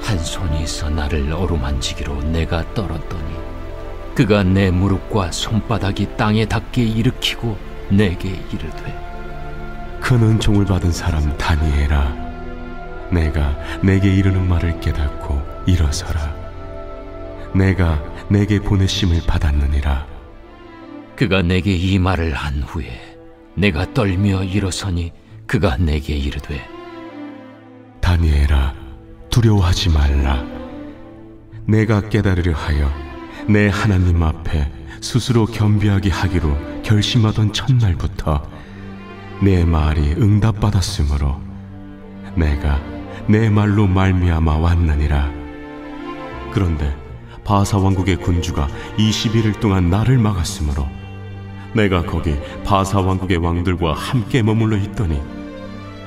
한 손이 있어 나를 어루만지기로 내가 떨었더니 그가 내 무릎과 손바닥이 땅에 닿게 일으키고 내게 이르되 큰 은총을 받은 사람 다니엘아, 내가 내게 이르는 말을 깨닫고 일어서라. 내가 내게 보내심을 받았느니라. 그가 내게 이 말을 한 후에 내가 떨며 일어서니 그가 내게 이르되 다니엘아, 두려워하지 말라. 내가 깨달으려 하여 내 하나님 앞에 스스로 겸비하게 하기로 결심하던 첫날부터 내 말이 응답받았으므로 내가 내 말로 말미암아 왔느니라. 그런데 바사 왕국의 군주가 20일을 동안 나를 막았으므로 내가 거기 바사 왕국의 왕들과 함께 머물러 있더니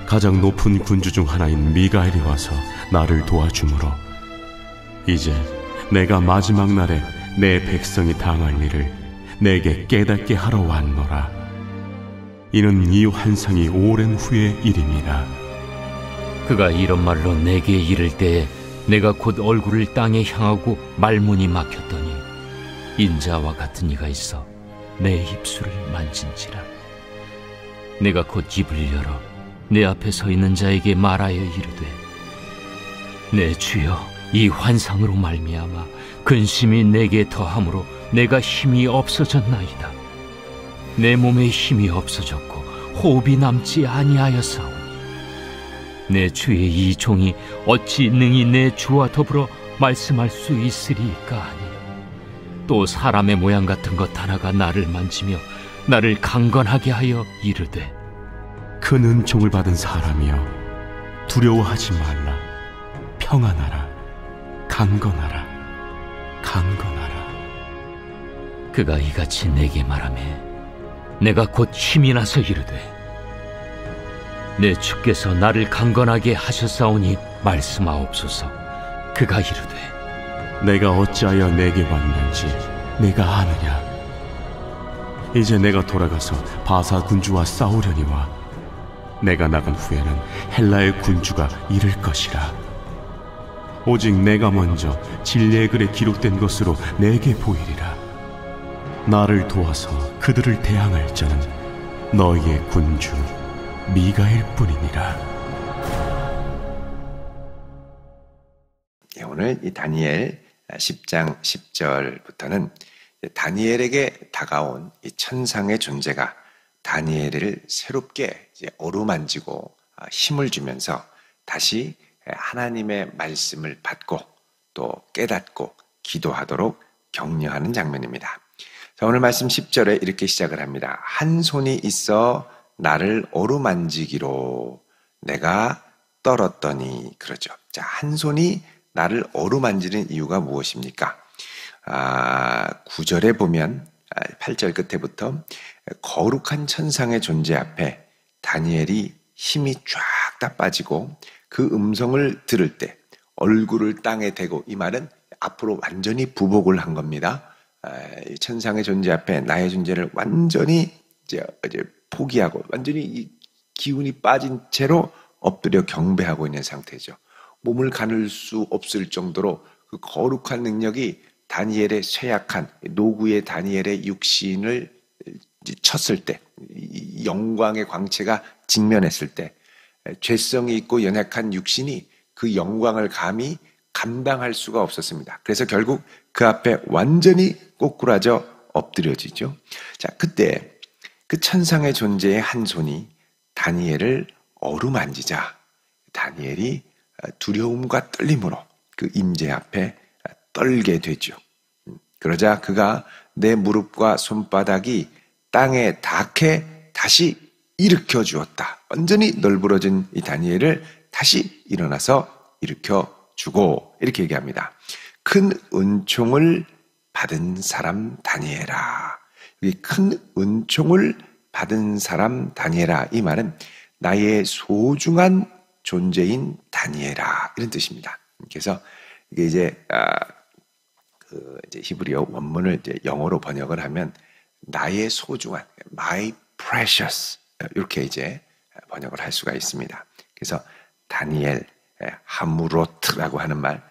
가장 높은 군주 중 하나인 미가엘이 와서 나를 도와주므로 이제 내가 마지막 날에 내 백성이 당할 일을 내게 깨닫게 하러 왔노라. 이는 이 환상이 오랜 후의 일임이라. 그가 이런 말로 내게 이를 때에 내가 곧 얼굴을 땅에 향하고 말문이 막혔더니 인자와 같은 이가 있어 내 입술을 만진지라. 내가 곧 입을 열어 내 앞에 서 있는 자에게 말하여 이르되 내 주여, 이 환상으로 말미암아 근심이 내게 더함으로 내가 힘이 없어졌나이다. 내 몸에 힘이 없어졌고 호흡이 남지 아니하였사오니 내 주의 이 종이 어찌 능히 내 주와 더불어 말씀할 수 있으리까 하니 또 사람의 모양 같은 것 하나가 나를 만지며 나를 강건하게 하여 이르되 큰 은총을 받은 사람이여, 두려워하지 말라. 평안하라. 강건하라. 강건하라. 그가 이같이 내게 말하매 내가 곧 힘이 나서 이르되 내 주께서 나를 강건하게 하셨사오니 말씀하옵소서. 그가 이르되 내가 어찌하여 내게 왔는지 내가 아느냐. 이제 내가 돌아가서 바사 군주와 싸우려니와 내가 나간 후에는 헬라의 군주가 이를 것이라. 오직 내가 먼저 진리의 글에 기록된 것으로 내게 보이리라. 나를 도와서 그들을 대항할 자는 너희의 군주 미가엘 뿐이니라. 오늘 이 다니엘 10장 10절부터는 다니엘에게 다가온 이 천상의 존재가 다니엘을 새롭게 이제 어루만지고 힘을 주면서 다시 하나님의 말씀을 받고 또 깨닫고 기도하도록 격려하는 장면입니다. 자, 오늘 말씀 10절에 이렇게 시작을 합니다. 한 손이 있어 나를 어루만지기로 내가 떨었더니, 그러죠. 자, 한 손이 나를 어루만지는 이유가 무엇입니까? 9절에 보면 8절 끝에부터 거룩한 천상의 존재 앞에 다니엘이 힘이 쫙 다 빠지고 그 음성을 들을 때 얼굴을 땅에 대고, 이 말은 앞으로 완전히 부복을 한 겁니다. 천상의 존재 앞에 나의 존재를 완전히 이제 포기하고 완전히 이 기운이 빠진 채로 엎드려 경배하고 있는 상태죠. 몸을 가눌 수 없을 정도로 그 거룩한 능력이 다니엘의 쇠약한 노구의 다니엘의 육신을 쳤을 때, 이 영광의 광채가 직면했을 때 죄성이 있고 연약한 육신이 그 영광을 감히 감당할 수가 없었습니다. 그래서 결국 그 앞에 완전히 꼬꾸라져 엎드려지죠. 자, 그때 그 천상의 존재의 한 손이 다니엘을 어루만지자 다니엘이 두려움과 떨림으로 그 임재 앞에 떨게 되죠. 그러자 그가 내 무릎과 손바닥이 땅에 닿게 다시 일으켜 주었다. 완전히 널브러진 이 다니엘을 다시 일어나서 일으켜 주고, 이렇게 얘기합니다. 큰 은총을 받은 사람 다니엘아. 이 큰 은총을 받은 사람 다니엘아, 이 말은 나의 소중한 존재인 다니엘아, 이런 뜻입니다. 그래서 이게 이제 히브리어 원문을 이제 영어로 번역을 하면 나의 소중한, my precious, 이렇게 이제 번역을 할 수가 있습니다. 그래서 다니엘, 하무로트라고 하는 말,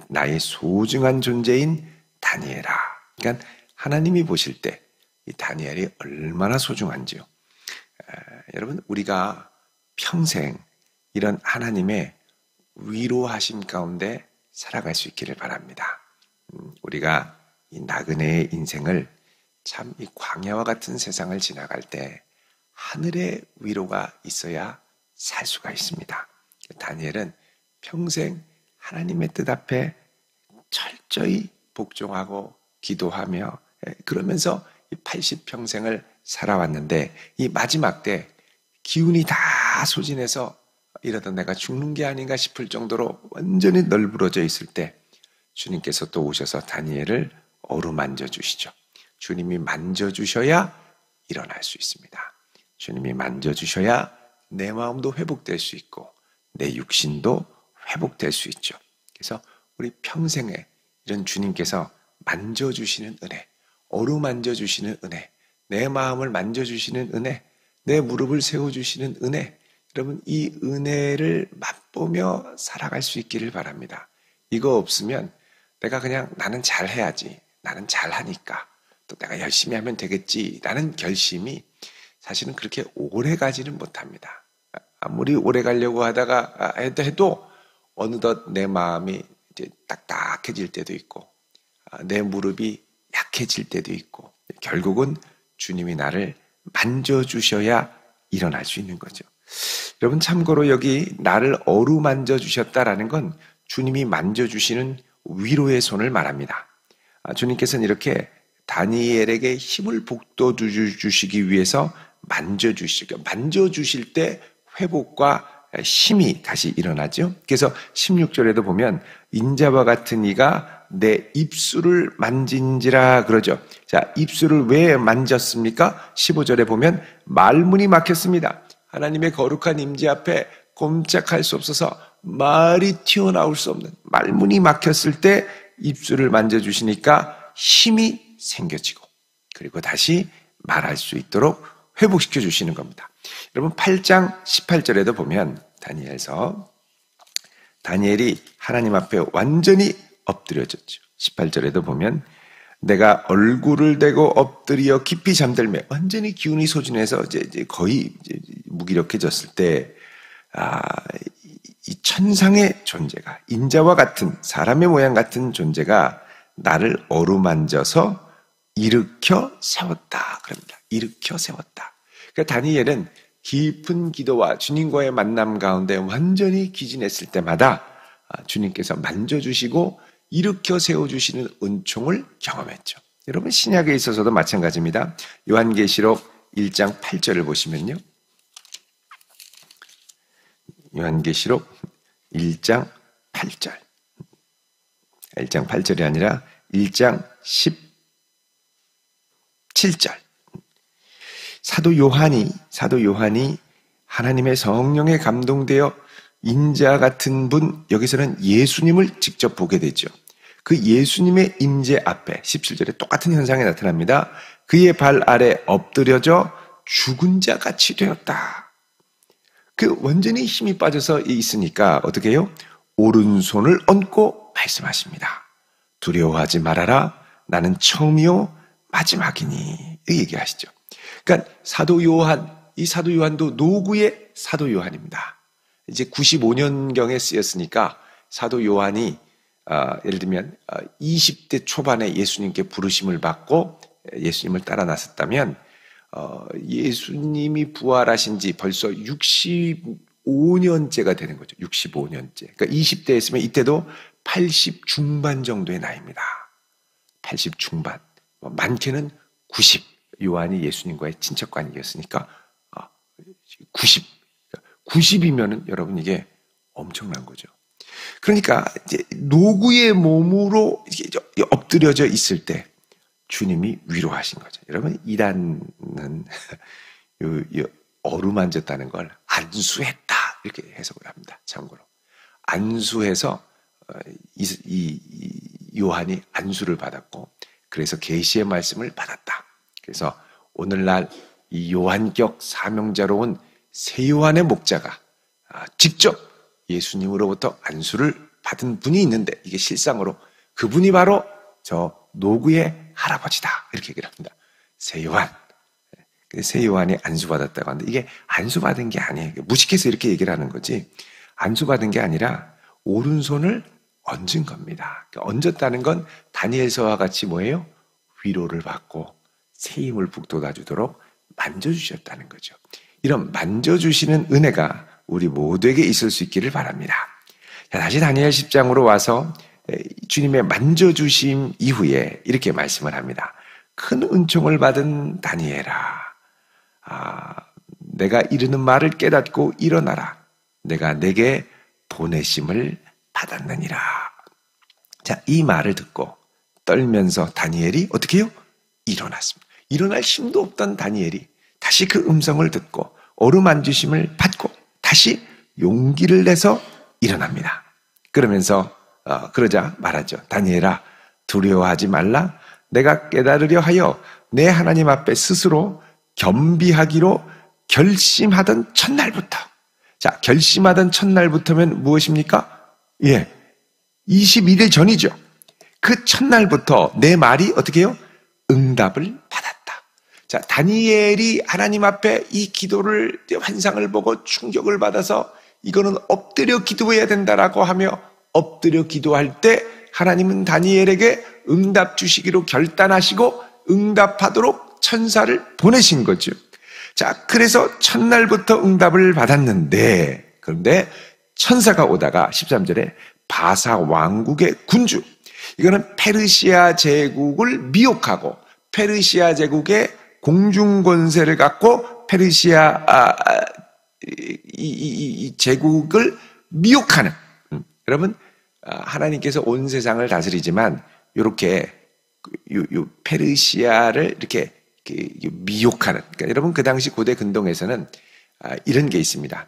나의 소중한 존재인 다니엘아. 그러니까 하나님이 보실 때 이 다니엘이 얼마나 소중한지요. 여러분, 우리가 평생 이런 하나님의 위로하심 가운데 살아갈 수 있기를 바랍니다. 우리가 이 나그네의 인생을 참 이 광야와 같은 세상을 지나갈 때 하늘의 위로가 있어야 살 수가 있습니다. 다니엘은 평생 하나님의 뜻 앞에 철저히 복종하고 기도하며 그러면서 이 80평생을 살아왔는데 이 마지막 때 기운이 다 소진해서 이러다 내가 죽는 게 아닌가 싶을 정도로 완전히 널브러져 있을 때 주님께서 또 오셔서 다니엘을 어루만져 주시죠. 주님이 만져주셔야 일어날 수 있습니다. 주님이 만져주셔야 내 마음도 회복될 수 있고 내 육신도 회복될 수 있죠. 그래서 우리 평생에 이런 주님께서 만져주시는 은혜, 어루만져주시는 은혜, 내 마음을 만져주시는 은혜, 내 무릎을 세워주시는 은혜, 여러분 이 은혜를 맛보며 살아갈 수 있기를 바랍니다. 이거 없으면 내가 그냥 나는 잘해야지, 나는 잘하니까, 또 내가 열심히 하면 되겠지 라는 결심이 사실은 그렇게 오래 가지는 못합니다. 아무리 오래 가려고 하다가 해도 어느덧 내 마음이 이제 딱딱해질 때도 있고 내 무릎이 약해질 때도 있고 결국은 주님이 나를 만져주셔야 일어날 수 있는 거죠. 여러분 참고로 여기 나를 어루만져 주셨다라는 건 주님이 만져주시는 위로의 손을 말합니다. 주님께서는 이렇게 다니엘에게 힘을 북돋주시기 위해서 만져주실 때 회복과 힘이 다시 일어나죠. 그래서 16절에도 보면 인자와 같은 이가 내 입술을 만진지라 그러죠. 자, 입술을 왜 만졌습니까? 15절에 보면 말문이 막혔습니다. 하나님의 거룩한 임재 앞에 꼼짝할 수 없어서 말이 튀어나올 수 없는 말문이 막혔을 때 입술을 만져주시니까 힘이 생겨지고 그리고 다시 말할 수 있도록 회복시켜 주시는 겁니다. 여러분 8장 18절에도 보면 다니엘이 하나님 앞에 완전히 엎드려졌죠. 18절에도 보면 내가 얼굴을 대고 엎드려 깊이 잠들며 완전히 기운이 소진해서 이제 거의 무기력해졌을 때 이 천상의 존재가 인자와 같은 사람의 모양 같은 존재가 나를 어루만져서 일으켜 세웠다 그럽니다. 일으켜 세웠다. 그러니까 다니엘은 깊은 기도와 주님과의 만남 가운데 완전히 기진했을 때마다 주님께서 만져주시고 일으켜 세워주시는 은총을 경험했죠. 여러분 신약에 있어서도 마찬가지입니다. 요한계시록 1장 8절을 보시면요. 요한계시록 1장 8절 1장 8절이 아니라 1장 17절 사도 요한이 하나님의 성령에 감동되어 인자 같은 분, 여기서는 예수님을 직접 보게 되죠. 그 예수님의 임재 앞에 17절에 똑같은 현상이 나타납니다. 그의 발 아래 엎드려져 죽은 자 같이 되었다. 그 완전히 힘이 빠져서 있으니까 어떻게 해요? 오른손을 얹고 말씀하십니다. 두려워하지 말아라. 나는 처음이요 마지막이니. 이 얘기하시죠. 그러니까 이 사도 요한도 노구의 사도 요한입니다. 이제 95년경에 쓰였으니까 사도 요한이 예를 들면 20대 초반에 예수님께 부르심을 받고 예수님을 따라 나섰다면 예수님이 부활하신 지 벌써 65년째가 되는 거죠. 65년째. 그러니까 20대에 있으면 이때도 80 중반 정도의 나이입니다. 80 중반. 많게는 90. 요한이 예수님과의 친척관계였으니까 90. 90이면은 여러분 이게 엄청난 거죠. 그러니까 이제 노구의 몸으로 엎드려져 있을 때 주님이 위로하신 거죠. 여러분 이단은 어루만졌다는 걸 안수했다 이렇게 해석을 합니다. 참고로 안수해서 이 요한이 안수를 받았고 그래서 계시의 말씀을 받았다. 그래서 오늘날 이 요한격 사명자로 온 새 요한의 목자가 직접 예수님으로부터 안수를 받은 분이 있는데 이게 실상으로 그분이 바로 저 노구의 할아버지다. 이렇게 얘기를 합니다. 세요한. 세요한이 안수받았다고 하는데 이게 안수받은 게 아니에요. 무식해서 이렇게 얘기를 하는 거지 안수받은 게 아니라 오른손을 얹은 겁니다. 얹었다는 건 다니엘서와 같이 뭐예요? 위로를 받고 새 힘을 북돋아주도록 만져주셨다는 거죠. 이런 만져주시는 은혜가 우리 모두에게 있을 수 있기를 바랍니다. 자, 다시 다니엘 10장으로 와서 주님의 만져주심 이후에 이렇게 말씀을 합니다. 큰 은총을 받은 다니엘아, 내가 이르는 말을 깨닫고 일어나라. 내가 내게 보내심을 받았느니라. 자, 이 말을 듣고 떨면서 다니엘이 어떻게 해요? 일어났습니다. 일어날 힘도 없던 다니엘이 다시 그 음성을 듣고 어루만지심을 받고 다시 용기를 내서 일어납니다. 그러면서 그러자 말하죠. 다니엘아, 두려워하지 말라. 내가 깨달으려 하여 내 하나님 앞에 스스로 겸비하기로 결심하던 첫날부터. 자, 결심하던 첫날부터면 무엇입니까? 21일 전이죠. 그 첫날부터 내 말이 어떻게 해요? 응답을 받았다. 자, 다니엘이 하나님 앞에 이 기도를, 환상을 보고 충격을 받아서 이거는 엎드려 기도해야 된다라고 하며 엎드려 기도할 때 하나님은 다니엘에게 응답 주시기로 결단하시고 응답하도록 천사를 보내신 거죠. 자, 그래서 첫날부터 응답을 받았는데, 그런데 천사가 오다가 13절에 바사 왕국의 군주, 이거는 페르시아 제국을 미혹하고 페르시아 제국의 공중 권세를 갖고 페르시아 이 제국을 미혹하는, 여러분, 하나님께서 온 세상을 다스리지만 이렇게 페르시아를 이렇게 미혹하는, 그러니까 여러분 그 당시 고대 근동에서는 이런 게 있습니다.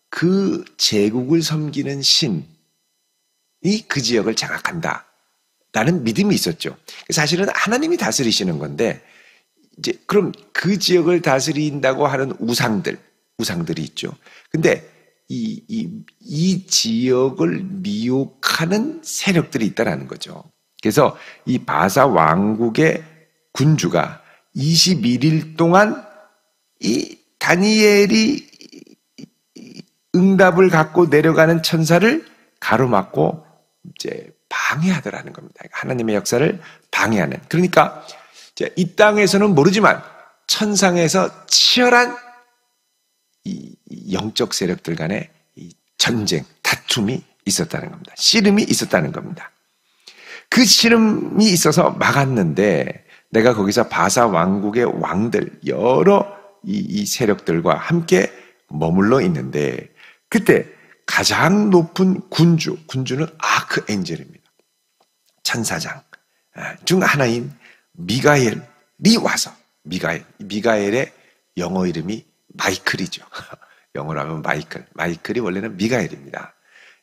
그 제국을 섬기는 신이 그 지역을 장악한다 라는 믿음이 있었죠. 사실은 하나님이 다스리시는 건데, 이제 그럼 그 지역을 다스린다고 하는 우상들이 있죠. 근데 이 지역을 미혹하는 세력들이 있다라는 거죠. 그래서 이 바사 왕국의 군주가 21일 동안 이 다니엘이 응답을 갖고 내려가는 천사를 가로막고 이제 방해하더라는 겁니다. 하나님의 역사를 방해하는. 그러니까 이 땅에서는 모르지만 천상에서 치열한 이 영적 세력들 간의 이 전쟁, 다툼이 있었다는 겁니다. 씨름이 있었다는 겁니다. 그 씨름이 있어서 막았는데, 내가 거기서 바사 왕국의 왕들, 여러 이 세력들과 함께 머물러 있는데, 그때 가장 높은 군주는 아크엔젤입니다. 천사장 중 하나인 미가엘이 와서, 미가엘의 영어 이름이 마이클이죠. 영어로 하면 마이클이 원래는 미가엘입니다.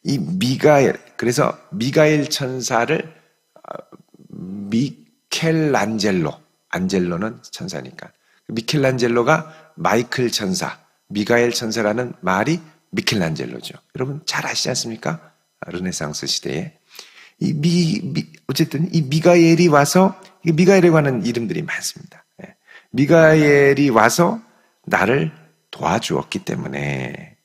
이 미가엘, 그래서 미가엘 천사를 안젤로는 천사니까 미켈란젤로가 마이클 천사, 미가엘 천사라는 말이 미켈란젤로죠. 여러분 잘 아시지 않습니까? 르네상스 시대에 어쨌든 이 미가엘이 와서, 미가엘에 관한 이름들이 많습니다. 미가엘이 와서 나를 도와주었기 때문에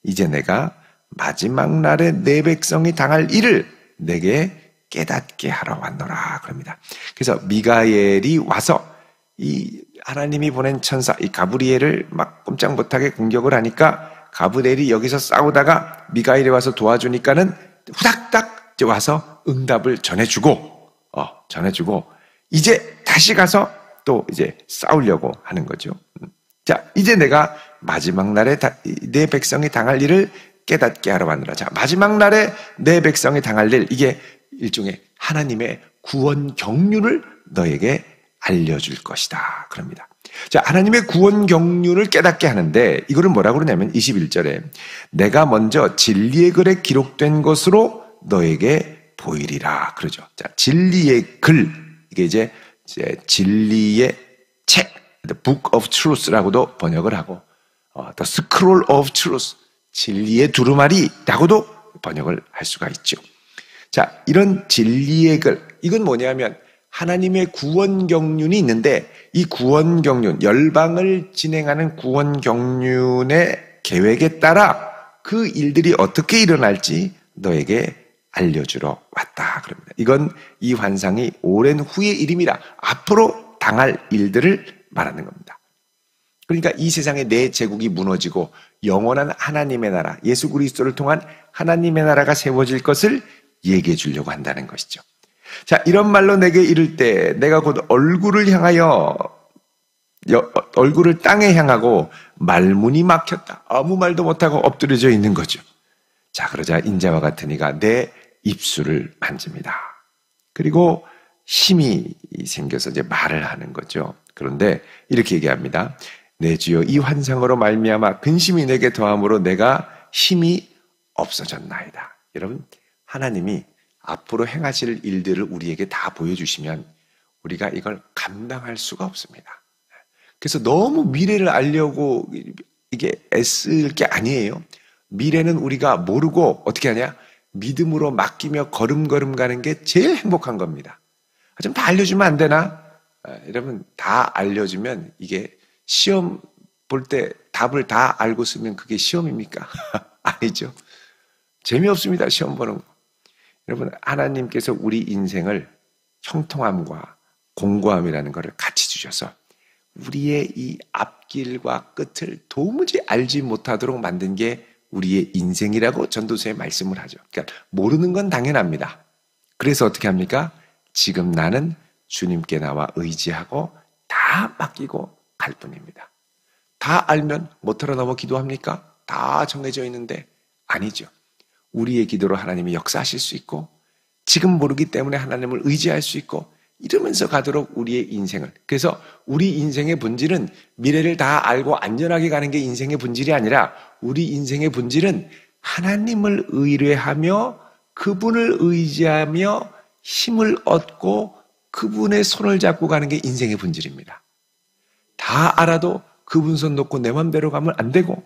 이제 내가 마지막 날에 내 백성이 당할 일을 내게 깨닫게 하러 왔노라 그럽니다. 그래서 미가엘이 와서 이 하나님이 보낸 천사 이 가브리엘을 막 꼼짝 못하게 공격을 하니까, 가브리엘이 여기서 싸우다가 미가엘이 와서 도와주니까는 후닥닥 와서 응답을 전해주고 이제 다시 가서 또 이제 싸우려고 하는 거죠. 자, 이제 내가 마지막 날에 내 백성이 당할 일을 깨닫게 하러 왔노라. 자, 마지막 날에 내 백성이 당할 일, 이게 일종의 하나님의 구원 경륜을 너에게 알려줄 것이다 그럽니다. 자, 하나님의 구원 경륜을 깨닫게 하는데, 이거를 뭐라고 그러냐면 21절에 내가 먼저 진리의 글에 기록된 것으로 너에게 보이리라 그러죠. 자, 진리의 글, 이게 이제 진리의 책, The Book of Truth라고도 번역을 하고, The Scroll of Truth, 진리의 두루마리라고도 번역을 할 수가 있죠. 자, 이런 진리의 글, 이건 뭐냐면 하나님의 구원 경륜이 있는데 이 구원 경륜, 열방을 진행하는 구원 경륜의 계획에 따라 그 일들이 어떻게 일어날지 너에게 알려주러 왔다 그럽니다. 이건 이 환상이 오랜 후의 일임이라 앞으로 당할 일들을 말하는 겁니다. 그러니까 이 세상에 내 제국이 무너지고 영원한 하나님의 나라, 예수 그리스도를 통한 하나님의 나라가 세워질 것을 얘기해 주려고 한다는 것이죠. 자, 이런 말로 내게 이를 때 내가 곧 얼굴을 땅에 향하고 말문이 막혔다. 아무 말도 못하고 엎드려져 있는 거죠. 자, 그러자 인자와 같은 이가 내 입술을 만집니다. 그리고 힘이 생겨서 이제 말을 하는 거죠. 그런데 이렇게 얘기합니다. 내 주여 이 환상으로 말미암아 근심이 내게 더함으로 내가 힘이 없어졌나이다. 여러분, 하나님이 앞으로 행하실 일들을 우리에게 다 보여주시면 우리가 이걸 감당할 수가 없습니다. 그래서 너무 미래를 알려고 이게 애쓸 게 아니에요. 미래는 우리가 모르고 어떻게 하냐? 믿음으로 맡기며 걸음걸음 가는 게 제일 행복한 겁니다. 좀 다 알려주면 안 되나? 여러분, 다 알려주면 이게 시험 볼 때 답을 다 알고 쓰면 그게 시험입니까? 아니죠. 재미없습니다, 시험 보는 거. 여러분, 하나님께서 우리 인생을 형통함과 공고함이라는 것을 같이 주셔서 우리의 이 앞길과 끝을 도무지 알지 못하도록 만든 게 우리의 인생이라고 전도서에 말씀을 하죠. 그러니까 모르는 건 당연합니다. 그래서 어떻게 합니까? 지금 나는 주님께 나와 의지하고 다 맡기고 갈 뿐입니다. 다 알면 못하러 넘어 기도합니까? 다 정해져 있는데 아니죠. 우리의 기도로 하나님이 역사하실 수 있고 지금 모르기 때문에 하나님을 의지할 수 있고 이러면서 가도록 우리의 인생을, 그래서 우리 인생의 본질은 미래를 다 알고 안전하게 가는 게 인생의 본질이 아니라 우리 인생의 본질은 하나님을 의뢰하며 그분을 의지하며 힘을 얻고 그분의 손을 잡고 가는 게 인생의 본질입니다. 다 알아도 그분 손 놓고 내 맘대로 가면 안 되고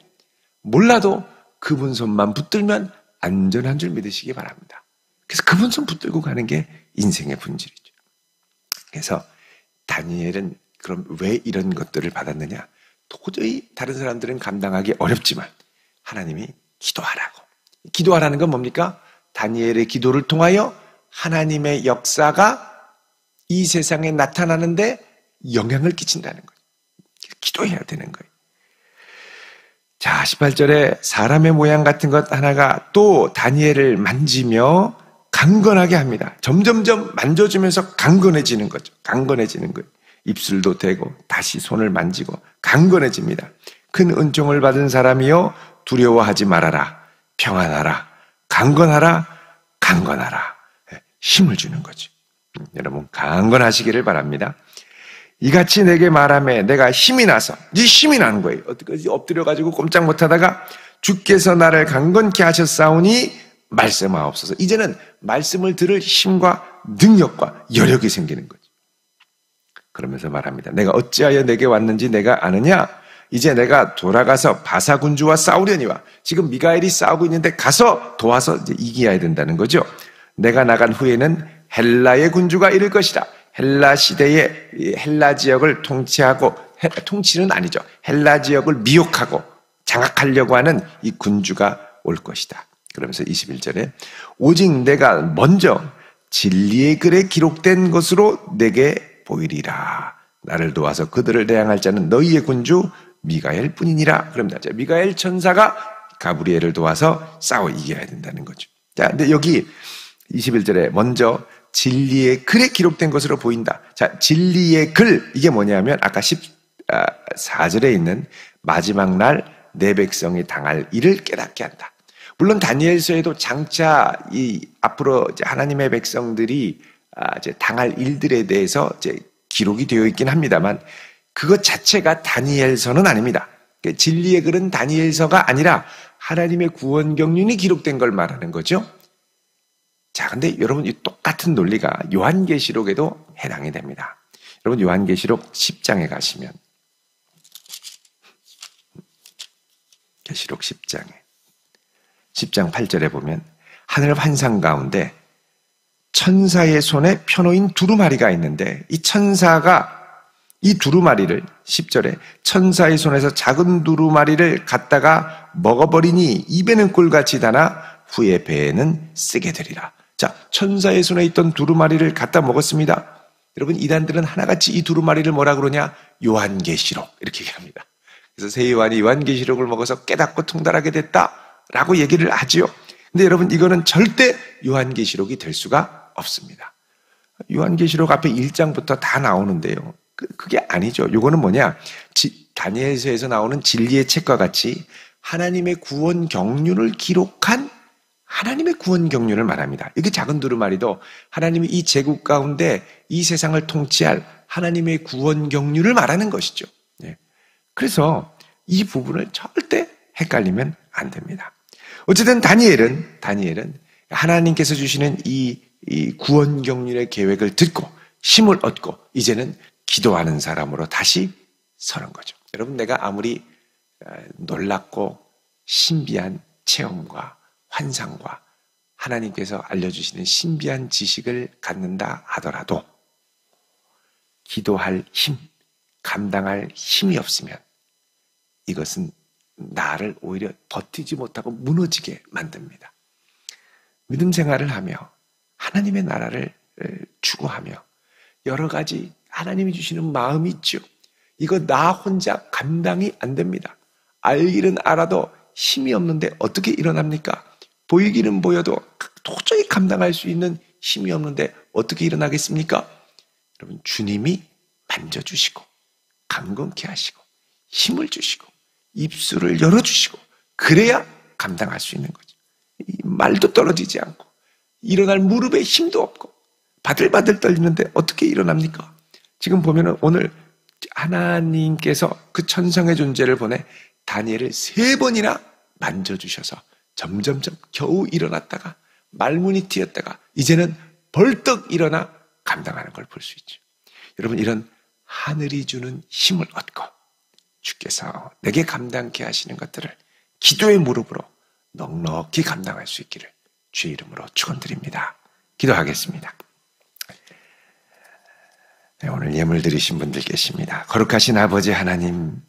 몰라도 그분 손만 붙들면 안전한 줄 믿으시기 바랍니다. 그래서 그분 손 붙들고 가는 게 인생의 본질이죠. 그래서 다니엘은 그럼 왜 이런 것들을 받았느냐? 도저히 다른 사람들은 감당하기 어렵지만 하나님이 기도하라고. 기도하라는 건 뭡니까? 다니엘의 기도를 통하여 하나님의 역사가 이 세상에 나타나는데 영향을 끼친다는 거예요. 기도해야 되는 거예요. 자, 18절에 사람의 모양 같은 것 하나가 또 다니엘을 만지며 강건하게 합니다. 점점점 만져주면서 강건해지는 거죠. 강건해지는 거예요. 입술도 대고 다시 손을 만지고 강건해집니다. 큰 은총을 받은 사람이여 두려워하지 말아라. 평안하라. 강건하라. 강건하라. 힘을 주는 거죠. 여러분 강건하시기를 바랍니다. 이같이 내게 말하며 내가 힘이 나서, 네 힘이 나는 거예요. 어떻게 엎드려가지고 꼼짝 못하다가 주께서 나를 강건케 하셨사오니 말씀하옵소서. 이제는 말씀을 들을 힘과 능력과 여력이 생기는 거죠. 그러면서 말합니다. 내가 어찌하여 내게 왔는지 내가 아느냐? 이제 내가 돌아가서 바사 군주와 싸우려니와. 지금 미가엘이 싸우고 있는데 가서 도와서 이제 이겨야 된다는 거죠. 내가 나간 후에는 헬라의 군주가 이를 것이다. 헬라 시대의 헬라 지역을 통치하고, 통치는 아니죠. 헬라 지역을 미혹하고 장악하려고 하는 이 군주가 올 것이다. 그러면서 21절에 오직 내가 먼저 진리의 글에 기록된 것으로 내게 보이리라. 나를 도와서 그들을 대항할 자는 너희의 군주 미가엘 뿐이니라. 그럽니다. 미가엘 천사가 가브리엘을 도와서 싸워 이겨야 된다는 거죠. 자, 근데 여기 21절에 먼저 진리의 글에 기록된 것으로 보인다. 자, 진리의 글, 이게 뭐냐면 아까 14절에 있는 마지막 날 내 백성이 당할 일을 깨닫게 한다. 물론 다니엘서에도 장차 이 앞으로 이제 하나님의 백성들이 이제 당할 일들에 대해서 이제 기록이 되어 있긴 합니다만 그것 자체가 다니엘서는 아닙니다. 진리의 글은 다니엘서가 아니라 하나님의 구원 경륜이 기록된 걸 말하는 거죠. 자, 근데 여러분 이 똑같은 논리가 요한계시록에도 해당이 됩니다. 여러분 요한계시록 10장에 가시면 계시록 10장 8절에 보면 하늘 환상 가운데 천사의 손에 펴놓인 두루마리가 있는데 이 천사가 이 두루마리를 10절에 천사의 손에서 작은 두루마리를 갖다가 먹어버리니 입에는 꿀같이 다나 후에 배에는 쓰게 되리라. 자, 천사의 손에 있던 두루마리를 갖다 먹었습니다. 여러분, 이단들은 하나같이 이 두루마리를 뭐라 그러냐? 요한계시록 이렇게 얘기합니다. 그래서 새 요한이 요한계시록을 먹어서 깨닫고 통달하게 됐다라고 얘기를 하지요. 근데 여러분, 이거는 절대 요한계시록이 될 수가 없습니다. 요한계시록 앞에 1장부터 다 나오는데요. 그게 아니죠. 요거는 뭐냐? 다니엘서에서 나오는 진리의 책과 같이 하나님의 구원 경륜을 기록한 하나님의 구원 경륜을 말합니다. 이게 작은 두루마리도 하나님이 이 제국 가운데 이 세상을 통치할 하나님의 구원 경륜을 말하는 것이죠. 그래서 이 부분을 절대 헷갈리면 안 됩니다. 어쨌든 다니엘은 하나님께서 주시는 이 구원 경륜의 계획을 듣고 힘을 얻고 이제는 기도하는 사람으로 다시 서는 거죠. 여러분, 내가 아무리 놀랍고 신비한 체험과 환상과 하나님께서 알려주시는 신비한 지식을 갖는다 하더라도 기도할 힘, 감당할 힘이 없으면 이것은 나를 오히려 버티지 못하고 무너지게 만듭니다. 믿음 생활을 하며 하나님의 나라를 추구하며 여러 가지 하나님이 주시는 마음이 있죠. 이거 나 혼자 감당이 안 됩니다. 알기는 알아도 힘이 없는데 어떻게 일어납니까? 보이기는 보여도 도저히 감당할 수 있는 힘이 없는데 어떻게 일어나겠습니까? 여러분, 주님이 만져주시고 강건케 하시고 힘을 주시고 입술을 열어주시고 그래야 감당할 수 있는 거죠. 말도 떨어지지 않고 일어날 무릎에 힘도 없고 바들바들 떨리는데 어떻게 일어납니까? 지금 보면은 오늘 하나님께서 그 천상의 존재를 보내 다니엘을 3번이나 만져주셔서 점점점 겨우 일어났다가 말문이 트였다가 이제는 벌떡 일어나 감당하는 걸 볼 수 있죠. 여러분, 이런 하늘이 주는 힘을 얻고 주께서 내게 감당케 하시는 것들을 기도의 무릎으로 넉넉히 감당할 수 있기를 주의 이름으로 축원드립니다. 기도하겠습니다. 네, 오늘 예물 드리신 분들 계십니다. 거룩하신 아버지 하나님,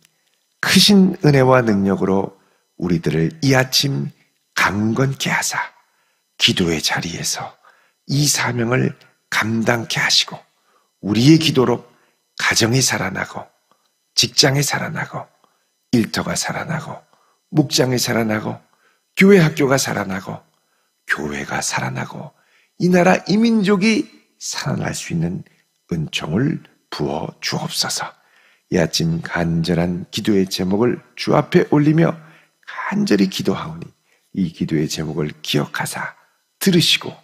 크신 은혜와 능력으로 우리들을 이 아침 강건케 하사 기도의 자리에서 이 사명을 감당케 하시고 우리의 기도로 가정이 살아나고 직장이 살아나고 일터가 살아나고 목장이 살아나고 교회 학교가 살아나고 교회가 살아나고 이 나라 이 민족이 살아날 수 있는 은총을 부어 주옵소서. 이 아침 간절한 기도의 제목을 주 앞에 올리며 간절히 기도하오니 이 기도의 제목을 기억하사 들으시고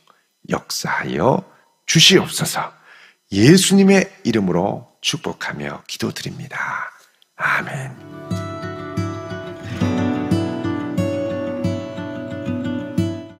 역사하여 주시옵소서. 예수님의 이름으로 축복하며 기도드립니다. 아멘.